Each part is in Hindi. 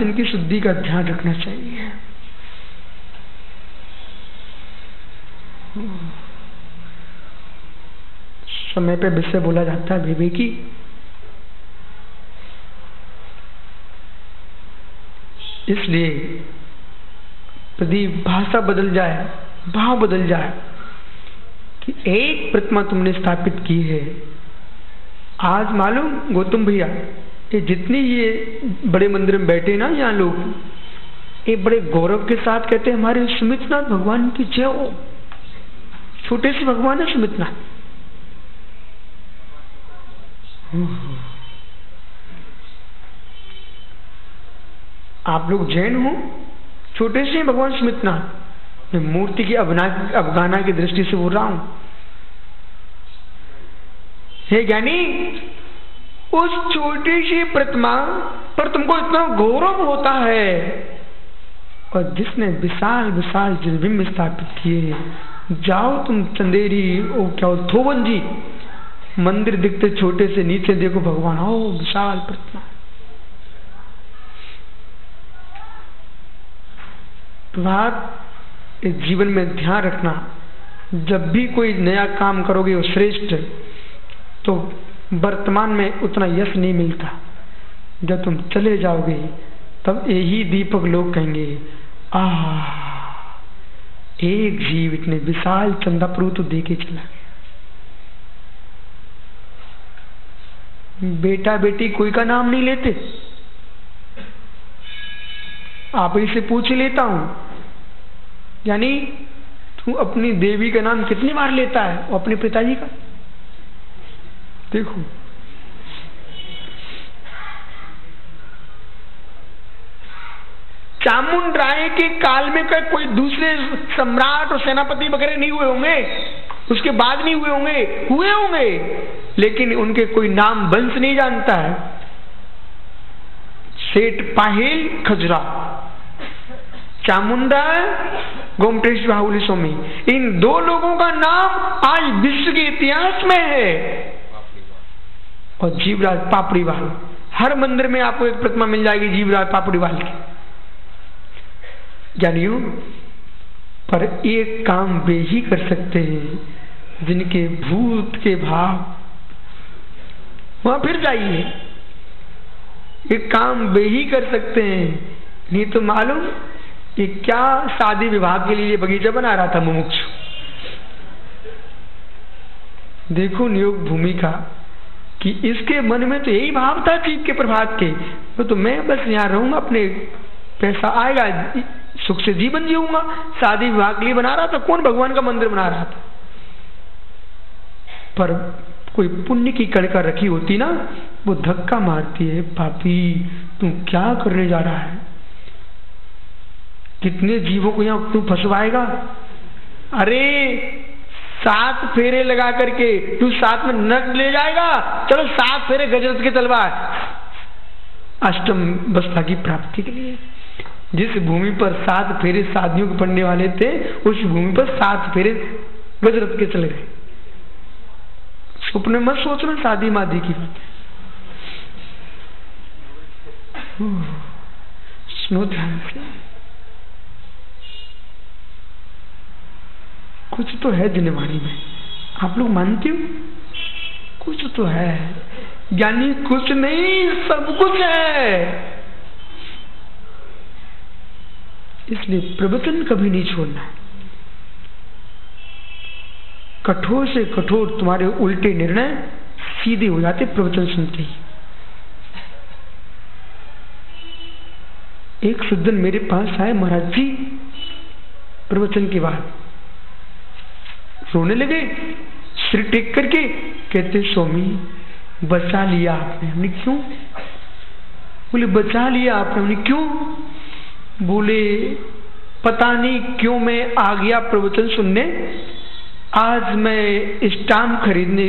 इनकी शुद्धि का ध्यान रखना चाहिए। समय पे विषय बोला जाता है विवेकी, इसलिए यदि भाषा बदल जाए, भाव बदल जाए कि एक प्रतिमा तुमने स्थापित की है। आज मालूम गौतम भैया, ये जितने ये बड़े मंदिर में बैठे ना यहाँ लोग, ये बड़े गौरव के साथ कहते हैं हमारे सुमितनाथ भगवान की जय हो। छोटे से भगवान है सुमितनाथ। आप लोग जैन हो, छोटे से भगवान सुमितनाथ। मैं मूर्ति की अवगाहना की दृष्टि से बोल रहा हूं। हे ज्ञानी, उस छोटी सी प्रतिमा पर तुमको इतना गौरव होता है, और जिसने विशाल विशाल जलबिंब स्थापित किए। जाओ तुम चंदेरी, ओ क्या थोवन जी, मंदिर दिखते छोटे से, नीचे देखो भगवान, ओ विशाल प्रतिमा। बात जीवन में ध्यान रखना, जब भी कोई नया काम करोगे वो श्रेष्ठ, तो वर्तमान में उतना यश नहीं मिलता। जब तुम चले जाओगे तब यही दीपक लोग कहेंगे, एक जीव इतने विशाल चंदापुर तो दे के चला गया। बेटा बेटी कोई का नाम नहीं लेते। आप ही से पूछ लेता हूं, यानी तू अपनी देवी का नाम कितनी बार लेता है, और अपने पिताजी का? देखो, चामुंड राय के काल में कोई दूसरे सम्राट और सेनापति वगैरह नहीं हुए होंगे, उसके बाद नहीं हुए होंगे, हुए होंगे, लेकिन उनके कोई नाम वंश नहीं जानता है। सेठ पाहिल खजुरा, चामुंडा, गोमटेश्वर बाहुली स्वामी, इन दो लोगों का नाम आज विश्व के इतिहास में है। और जीवराज पापड़ीवाल, हर मंदिर में आपको एक प्रतिमा मिल जाएगी जीवराज पापड़ीवाल की। जानियो, पर एक काम वे ही कर सकते हैं जिनके भूत के भाव, वहां फिर जाइए, एक काम वे ही कर सकते हैं। नहीं तो मालूम कि क्या शादी विवाह के लिए बगीचा बना रहा था मुमुक्षु। देखो नियोग भूमि का, कि इसके मन में तो यही भाव था चीज के प्रभात के, तो मैं बस यहाँ रहूंगा, अपने पैसा आएगा, सुख से जीवन जीऊंगा। शादी विवाह के लिए बना रहा था, कौन भगवान का मंदिर बना रहा था। पर कोई पुण्य की कणिका रखी होती ना, वो धक्का मारती है, पापी तू क्या करने जा रहा है, कितने जीवों को यहां तू फंसवाएगा। अरे 7 फेरे लगा करके तू 7 में नग ले जाएगा। चलो 7 फेरे गजरथ के तलवार, अष्टम अवस्था की प्राप्ति के लिए। जिस भूमि पर 7 फेरे शादियों के पड़ने वाले थे, उस भूमि पर 7 फेरे गजरथ के चले गए। स्वप्न मत सोचना शादी मादी की बात। सुनो ध्यान से, कुछ तो है दिनवाणी में, आप लोग मानते हो? कुछ तो है, यानी कुछ नहीं सब कुछ है। इसलिए प्रवचन कभी नहीं छोड़ना है। कठोर से कठोर तुम्हारे उल्टे निर्णय सीधे हो जाते प्रवचन सुनते ही। एक सज्जन मेरे पास आए, महाराज जी प्रवचन के बाद रोने लगे, सिर टेक करके कहते, स्वामी बचा लिया आपने। हमने क्यों? बोले बचा लिया आपने। हमने क्यों? बोले पता नहीं क्यों मैं आ गया प्रवचन सुनने। आज मैं स्टाम्प खरीदने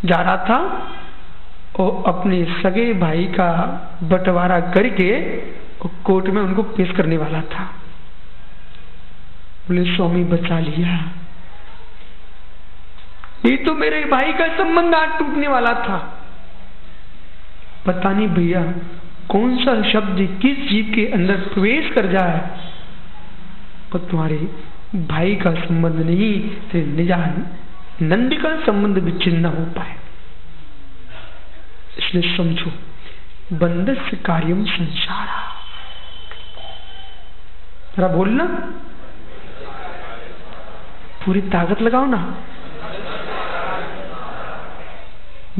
जा रहा था और अपने सगे भाई का बंटवारा करके कोर्ट में उनको पेश करने वाला था। बोले स्वामी बचा लिया, ये तो मेरे भाई का संबंध आज टूटने वाला था। पता नहीं भैया कौन सा शब्द किस जीव के अंदर प्रवेश कर जाए और तुम्हारे भाई का संबंध नहीं, तेरे निजान नंद का संबंध विच्छिन्न हो पाए। इसलिए समझो, बंधस्य कार्यम संसारा। जरा बोलना, पूरी ताकत लगाओ ना।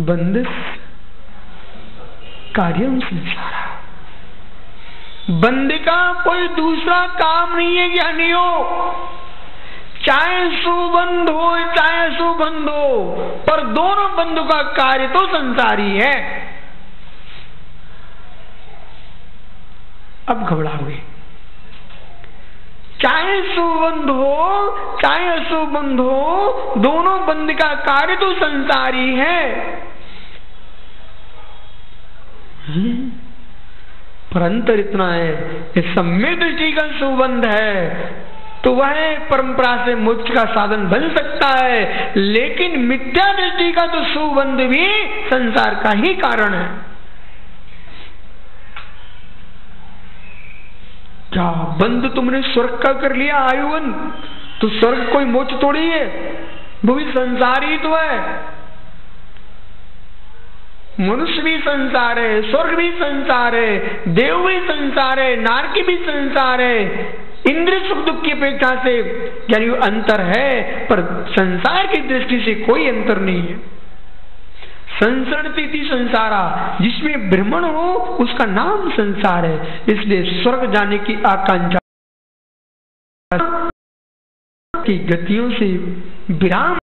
बंधस्य कार्यम संसारा। बंदे का कोई दूसरा काम नहीं है ज्ञानियों, चाहे सुबंध हो चाहे सुबंध हो, पर दोनों बंधु का कार्य तो संसारी है। अब घबराओगे, चाहे सुबंध हो चाहे असुबंध हो, दोनों बंद का कार्य तो संसारी है। पर अंतर इतना है, ये सम्यक दृष्टि का सुबंध है तो वह परंपरा से मोक्ष का साधन बन सकता है, लेकिन मिथ्या दृष्टि का तो सुबंध भी संसार का ही कारण है। क्या बंध तुमने स्वर्ग का कर लिया आयुवन, तो स्वर्ग कोई मोक्ष थोड़ी है, वो भी संसार ही तो है। मनुष्य भी संसार है, स्वर्ग भी संसार है, देव भी संसार है, नारकी भी संसार है। इंद्रिय सुख दुख की अपेक्षा से यानी अंतर है, पर संसार की दृष्टि से कोई अंतर नहीं है। संसरणति संसारा, जिसमें भ्रमण हो उसका नाम संसार है। इसलिए स्वर्ग जाने की आकांक्षा की गतियों से विराम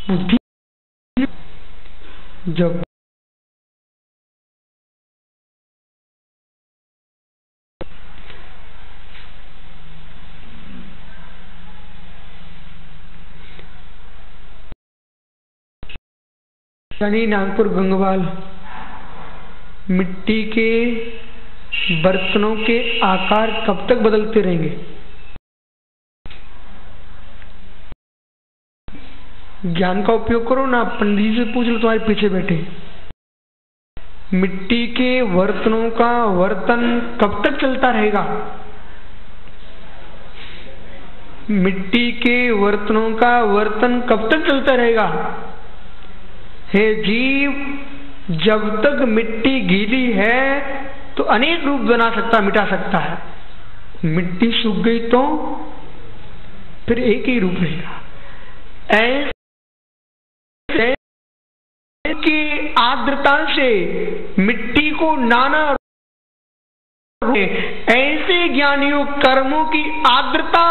बुद्धि जब शनि नागपुर गंगवाल मिट्टी के बर्तनों के आकार कब तक बदलते रहेंगे? ज्ञान का उपयोग करो ना, पंडित जी से पूछ लो तुम्हारे पीछे बैठे। मिट्टी के बर्तनों का वर्तन कब तक चलता रहेगा? मिट्टी के बर्तनों का वर्तन कब तक चलता रहेगा? हे जीव, जब तक मिट्टी गीली है तो अनेक रूप बना सकता, मिटा सकता है। मिट्टी सूख गई तो फिर एक ही रूप रहेगा। ऐसे की आर्द्रता से मिट्टी को नाना, ऐसे ज्ञानियों कर्मों की आर्द्रता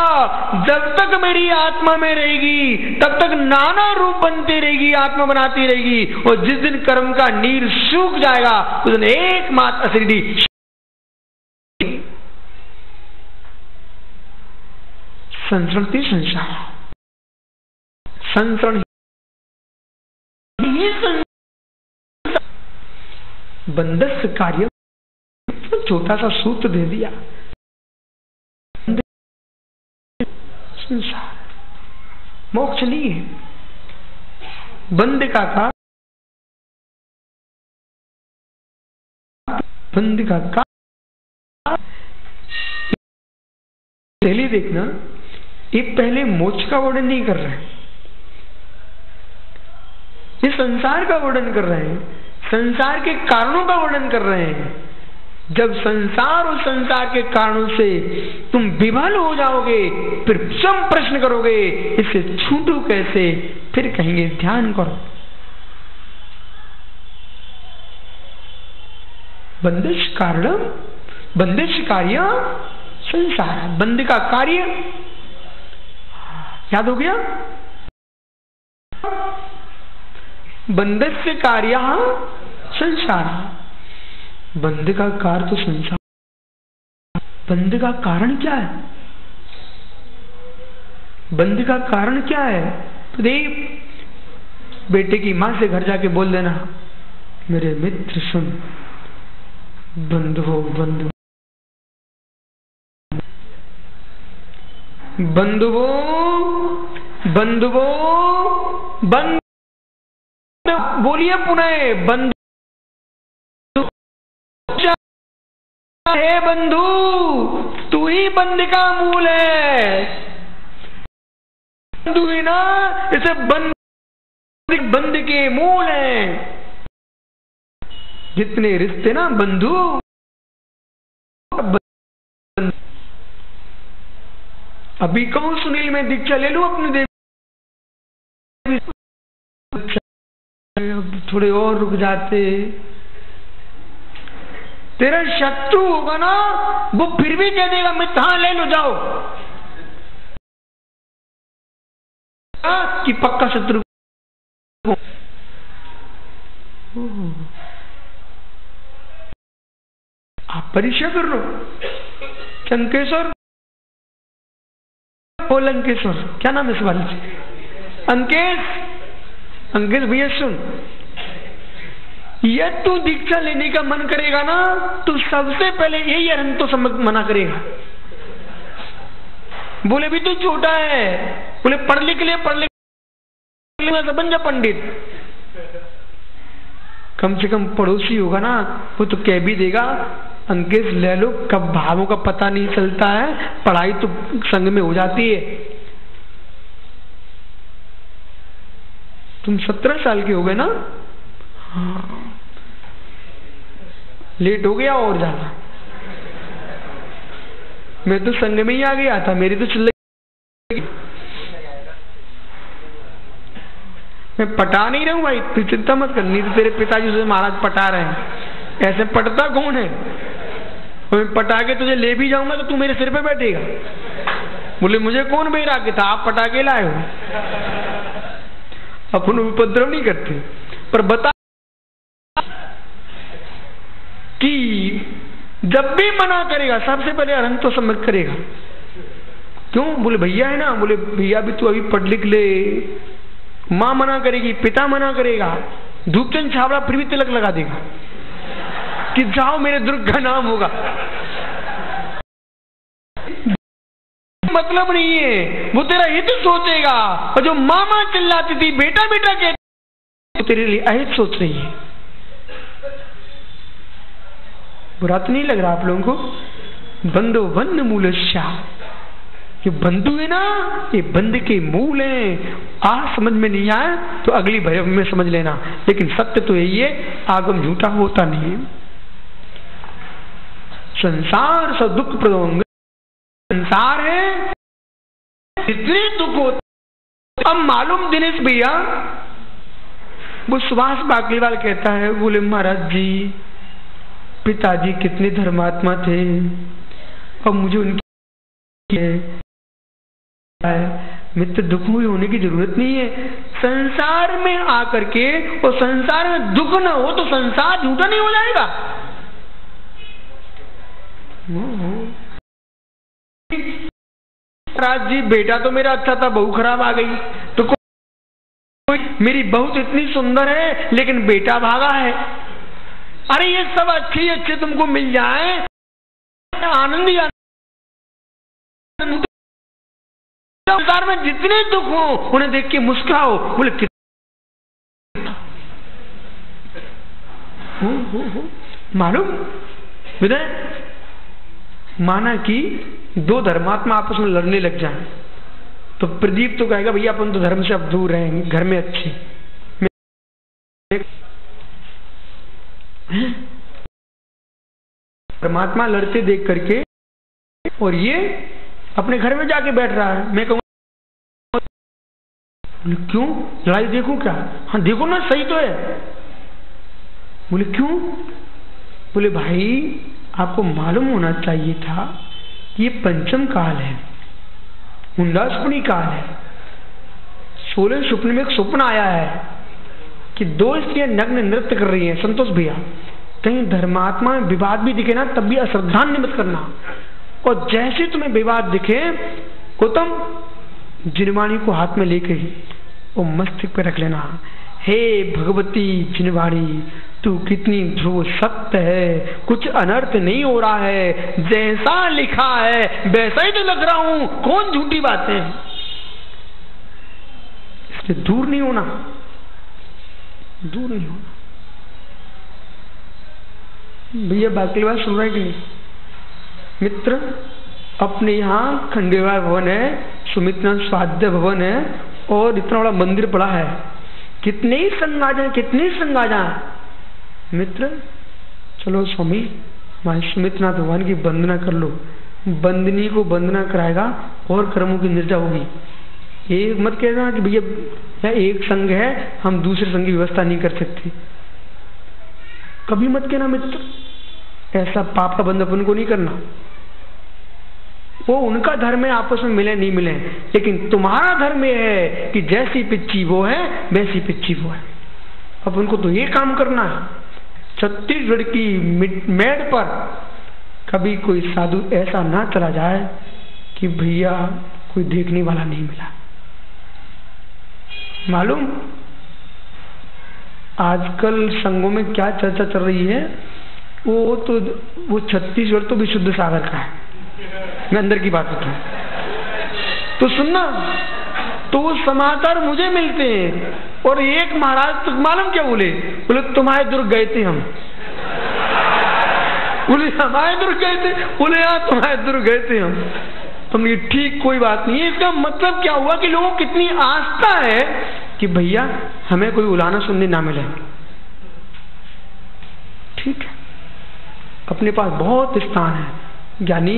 जब तक मेरी आत्मा में रहेगी तब तक नाना रूप बनती रहेगी, आत्मा बनाती रहेगी। और जिस दिन कर्म का नीर सूख जाएगा उस दिन एकमात्र अशरीरी संसरणति संसार, संसरण बंधस्य कार्य, छोटा सा सूत्र दे दिया। संसार मोक्ष नहीं है, बंद का कार्य, बंद का कार्य। पहले देखना, ये पहले मोक्ष का वर्णन नहीं कर रहे हैं, ये संसार का वर्णन कर रहे हैं, संसार के कारणों का वर्णन कर रहे हैं। जब संसार और संसार के कारणों से तुम विभल हो जाओगे, फिर स्वयं प्रश्न करोगे इससे छूटू कैसे, फिर कहेंगे ध्यान करो। बंदिश कारणम, बंदिश कार्य संसार, बंद का कार्य याद हो गया। बंधस्य कार्य संसार, बंध का कार्य तो संसार। बंध का कारण क्या है? बंध का कारण क्या है? तो देख, बेटे की मां से घर जाके बोल देना, मेरे मित्र सुन, बंधुओं बंधु बंधुओं बंधुओं बंधु बोलिए पुनः, बंधु हे बंधु, तू ही बंध का मूल है। बंधु ही ना, इसे बंध के मूल हैं। जितने रिश्ते ना बंधु, अभी कहूं सुनील मैं दीक्षा ले लूं अपने देवी, थोड़े और रुक जाते। तेरा शत्रु होगा ना, वो फिर भी कह देगा मैं कहां ले लो जाओ, कि पक्का शत्रु। आप परीक्षा कर लो। अंकेश्वर, बोल अंकेश्वर, क्या नाम है इस वाले से? अंकेश भैया सुन, ये तू दीक्षा लेने का मन करेगा ना, तू सबसे पहले यही अरहंतो मना करेगा। बोले भी तू छोटा है, बोले पढ़ लिख ले में बन जा पंडित। कम से कम पड़ोसी होगा ना, वो तो कह भी देगा अंकेश ले लो, कब भावों का पता नहीं चलता है, पढ़ाई तो संग में हो जाती है। तुम 17 साल के हो गए ना? हाँ, लेट हो गया और ज्यादा। मैं तो संग में ही आ गया था, मेरी तो चल। मैं पटा नहीं रहा हूं भाई, तू चिंता मत कर, नहीं तो तेरे पिताजी से महाराज पटा रहे हैं। ऐसे पटता कौन है? मैं पटा के तुझे ले भी जाऊंगा तो तू मेरे सिर पे बैठेगा। बोले मुझे कौन बेरा के था, आप पटा के लाए हो। अपन उपद्रव नहीं करते, पर बता कि जब भी मना करेगा सबसे पहले अरहंत तो सम्यक करेगा। क्यों? बोले भैया है ना, बोले भैया भी तू अभी पढ़ लिख ले। माँ मना करेगी, पिता मना करेगा, धूपचंद छावड़ा फिर भी तिलक लगा देगा कि जाओ मेरे दुर्ग का नाम होगा। मतलब नहीं है, वो तेरा हित सोचेगा। और जो मामा चिल्लाती थी बेटा बेटा कहती, तेरे लिए अहित सोच रही है। बुरा तो नहीं लग रहा आप लोगों को? बंधो बंध मूलस्या, ये बंधु है ना, ये बंध के मूल हैं। आज समझ में नहीं आया तो अगली भय में समझ लेना, लेकिन सत्य तो यही है, आगम झूठा होता नहीं। संसार स दुख प्रदोंग, संसार है इतने दुख होते। अब मालूम दिनेश भैया, वो सुभाष बाकलीवाल कहता है, बोले महाराज जी पिताजी कितने धर्मात्मा थे, अब मुझे उनकी मित्र दुख में होने की जरूरत नहीं है। संसार में आकर के और संसार में दुख न हो तो संसार झूठा नहीं हो जाएगा। महाराज जी बेटा तो मेरा अच्छा था, बहू खराब आ गई, तो कोई मेरी बहू तो इतनी सुंदर है लेकिन बेटा भागा है। अरे ये सब अच्छे तुमको मिल जाए, आनंद ही आनंद। संसार में जितने दुख हो उन्हें देख के मुस्कुराओ। बोले मालूम विदय, माना कि दो धर्मात्मा आपस में लड़ने लग जाए तो प्रदीप तो कहेगा भैया अपन तो धर्म से अब दूर रहेंगे, घर में अच्छे। परमात्मा लड़ते देख करके और ये अपने घर में जाके बैठ रहा है। मैं कहूँ क्यों लड़ाई देखो क्या? हाँ देखो ना, सही तो है। बोले क्यों? बोले भाई आपको मालूम होना चाहिए था कि ये पंचम काल है, उल्लासपुरी काल है। 16 स्वप्न में एक स्वप्न आया है कि दो स्त्रियां नग्न नृत्य कर रही हैं। संतोष भैया, कहीं धर्मात्मा में विवाद भी दिखे ना तब भी अश्रद्धान्य मत करना, और जैसे तुम्हें विवाद दिखे गौतम जिनवाणी को हाथ में लेके वो मस्तिष्क पे रख लेना। हे भगवती जिनवाणी, तू कितनी ध्रुव सत्य है, कुछ अनर्थ नहीं हो रहा है, जैसा लिखा है वैसा ही तो लग रहा हूं, कौन झूठी बातें हैं। इससे दूर नहीं होना। दूर नहीं होना। भैया बाकी बात सुन रहा है कि नहीं? मित्र, अपने यहाँ खंडेराय भवन है, सुमित्रा स्वाध्याय भवन है, और इतना बड़ा मंदिर पड़ा है। कितने ही संग आ जाए, कितने ही संग आ जाए। मित्र, चलो स्वामी, हमारे सुमित्रा भगवान की वंदना कर लो। बंदनी को वंदना कराएगा और कर्मों की निर्जा होगी। ये मत कहना कि भैया एक संघ है, हम दूसरे संघ की व्यवस्था नहीं कर सकते। कभी मत कहना मित्र, ऐसा पाप का बंध अपन को नहीं करना। वो उनका धर्म है, आपस में मिले नहीं मिले, लेकिन तुम्हारा धर्म है कि जैसी पिच्ची वो है वैसी पिच्ची वो है। अब उनको तो ये काम करना है। छत्तीसगढ़ की मेड़ पर कभी कोई साधु ऐसा ना चला जाए कि भैया कोई देखने वाला नहीं मिला। मालूम आजकल संघों में क्या चर्चा चल रही है? वो छत्तीसगढ़ तो विशुद्ध सागर का है। मैं अंदर की बात बताऊं तो सुनना, तो वो समाचार मुझे मिलते हैं, और एक महाराज तो मालूम क्या बोले तुम्हारे दुर्ग गए थे हम। बोले हमारे दुर्ग गए थे? बोले हाँ तुम्हारे दुर्ग गए थे हम। तुमने ठीक, कोई बात नहीं है। इसका मतलब क्या हुआ कि लोगों को कितनी आस्था है कि भैया हमें कोई उलाना सुनने ना मिले। ठीक है, अपने पास बहुत स्थान है, यानी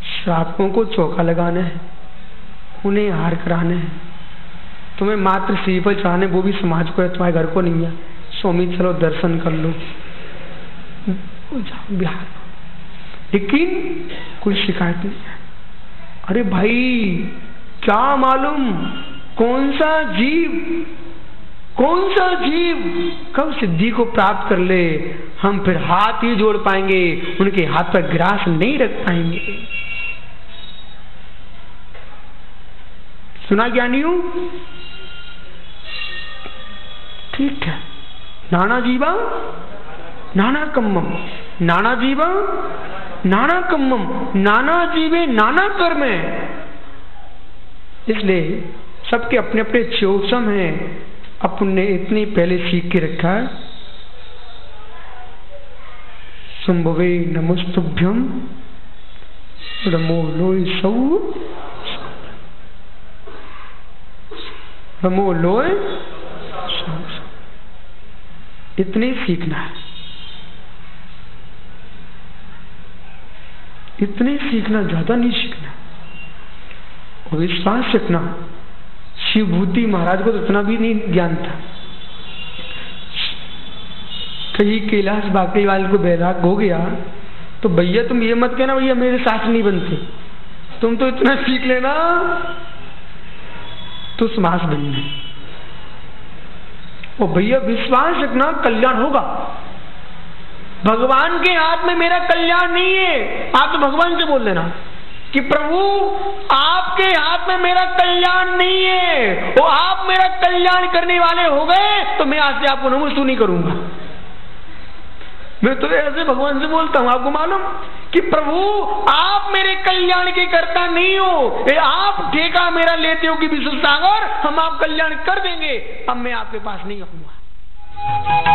श्रावकों को चौका लगाना है, उन्हें हार कराना है, तुम्हें मात्र श्रीफल चढ़ाने, वो भी समाज को है, तुम्हारे घर को नहीं है। स्वामी चलो दर्शन कर लो, जाओ बिहार, लेकिन कोई शिकायत नहीं है। अरे भाई क्या मालूम कौन सा जीव कब सिद्धि को प्राप्त कर ले, हम फिर हाथ ही जोड़ पाएंगे, उनके हाथ पर ग्रास नहीं रख पाएंगे। सुना ज्ञानियों? ठीक है, नाना जीवा नाना कम्मम, नाना जीवा नाना कम्मम, नाना जीवे नाना कर्म है। इसलिए सबके अपने अपने चौसम हैं, अपने इतनी पहले सीख के रखा है। संभवे नमस्तुभ्यम नमो लोय सौ, नमो लोय सौ, इतनी सीखना है, इतने सीखना, ज्यादा नहीं सीखना। और विश्वास रखना, शिवभूति महाराज को तो इतना भी नहीं ज्ञान था। कहीं कैलाश बाकेवाल को बैराग हो गया तो भैया तुम ये मत कहना भैया मेरे साथ नहीं बनते, तुम तो इतना सीख लेना तो समास बनना। और भैया विश्वास रखना, कल्याण होगा। भगवान के हाथ में मेरा कल्याण नहीं है। आप तो भगवान से बोल देना कि प्रभु आपके हाथ में मेरा कल्याण नहीं है, और आप मेरा कल्याण करने वाले हो गए तो मैं आज से आपको नमस्ते नहीं करूंगा। मैं तो ऐसे भगवान से बोलता हूं, आपको मालूम कि प्रभु आप मेरे कल्याण के कर्ता नहीं हो, आप ठेका मेरा लेते हो कि विश्व सागर हम आप कल्याण कर देंगे, अब मैं आपके पास नहीं आऊंगा।